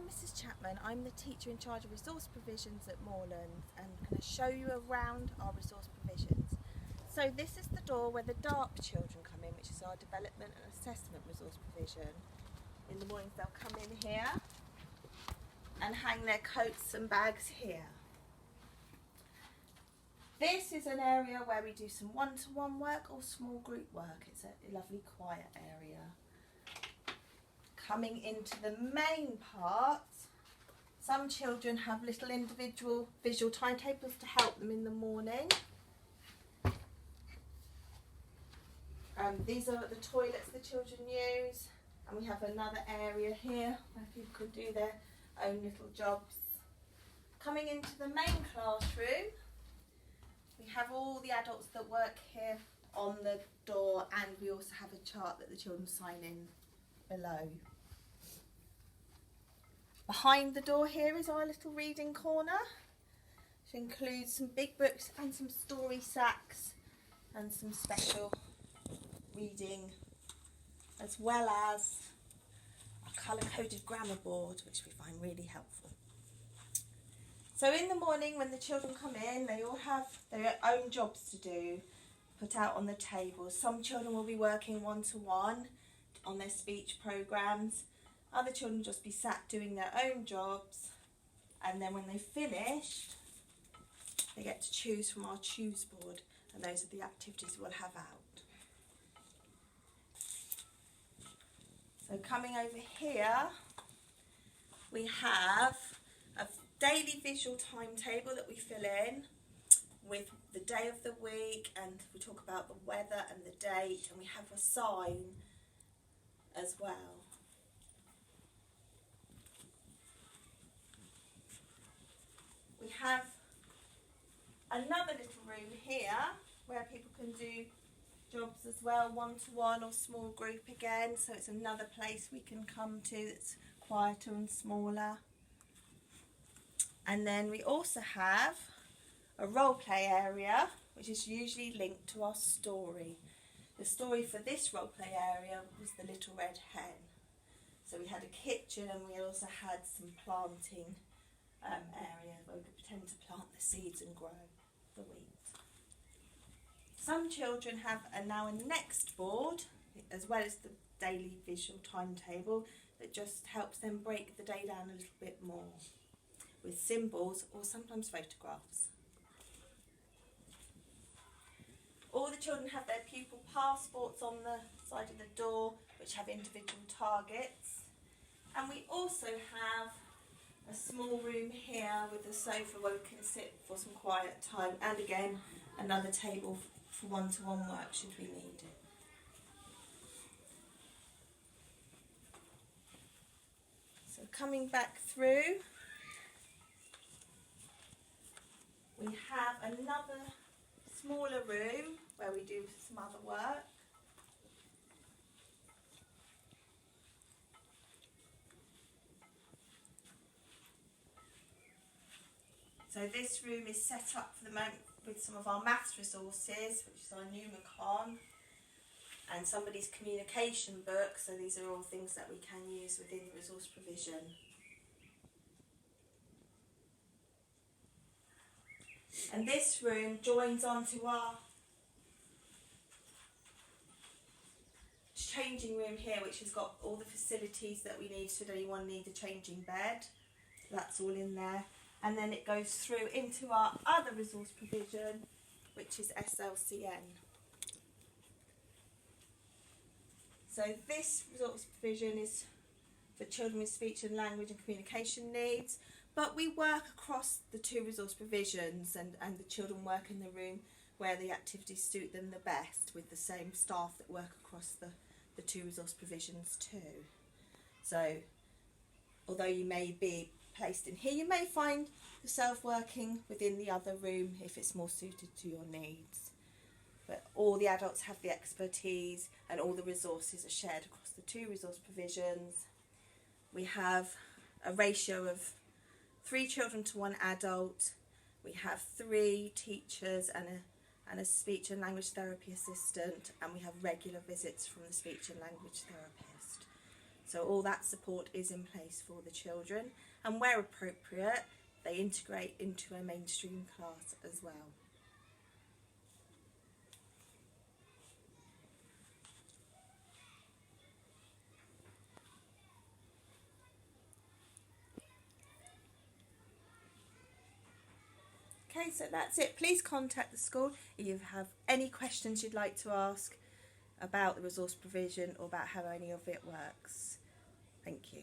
Mrs. Chapman. I'm the teacher in charge of resource provisions at Moorlands and I'm going to show you around our resource provisions. So this is the door where the DARP children come in, which is our development and assessment resource provision. In the mornings they'll come in here and hang their coats and bags here. This is an area where we do some one-to-one work or small group work. It's a lovely quiet area. Coming into the main part, some children have little individual visual timetables to help them in the morning. These are the toilets the children use, and we have another area here where people can do their own little jobs. Coming into the main classroom, we have all the adults that work here on the door, and we also have a chart that the children sign in below. Behind the door here is our little reading corner, which includes some big books and some story sacks and some special reading, as well as a colour-coded grammar board, which we find really helpful. So in the morning when the children come in, they all have their own jobs to do, put out on the table. Some children will be working one-to-one on their speech programmes. Other children just be sat doing their own jobs, and then when they've finished, they get to choose from our choose board, and those are the activities we'll have out. So coming over here, we have a daily visual timetable that we fill in with the day of the week, and we talk about the weather and the date, and we have a sign as well. We have another little room here where people can do jobs as well, one-to-one or small group again, so it's another place we can come to that's quieter and smaller. And then we also have a role play area, which is usually linked to our story. The story for this role play area was The Little Red Hen. So we had a kitchen, and we also had some planting area where we could pretend to plant the seeds and grow the wheat. Some children have now a next board, as well as the daily visual timetable, that just helps them break the day down a little bit more, with symbols or sometimes photographs. All the children have their pupil passports on the side of the door, which have individual targets. And we also have a small room here with a sofa where we can sit for some quiet time, and again another table for one-to-one work should we need it. So coming back through, we have another smaller room where we do some other work. So this room is set up for the moment with some of our maths resources, which is our Numicon, and somebody's communication book. So these are all things that we can use within the resource provision. And this room joins onto our changing room here, which has got all the facilities that we need should anyone need a changing bed. That's all in there. And then it goes through into our other resource provision, which is SLCN. So this resource provision is for children with speech and language and communication needs, but we work across the two resource provisions, and the children work in the room where the activities suit them the best, with the same staff that work across the two resource provisions too. So although you may be placed in here, you may find yourself working within the other room if it's more suited to your needs. But all the adults have the expertise, and all the resources are shared across the two resource provisions. We have a ratio of 3 children to 1 adult. We have 3 teachers and a speech and language therapy assistant, and we have regular visits from the speech and language therapist. So all that support is in place for the children, and where appropriate, they integrate into a mainstream class as well. Okay, so that's it. Please contact the school if you have any questions you'd like to ask about the resource provision or about how any of it works. Thank you.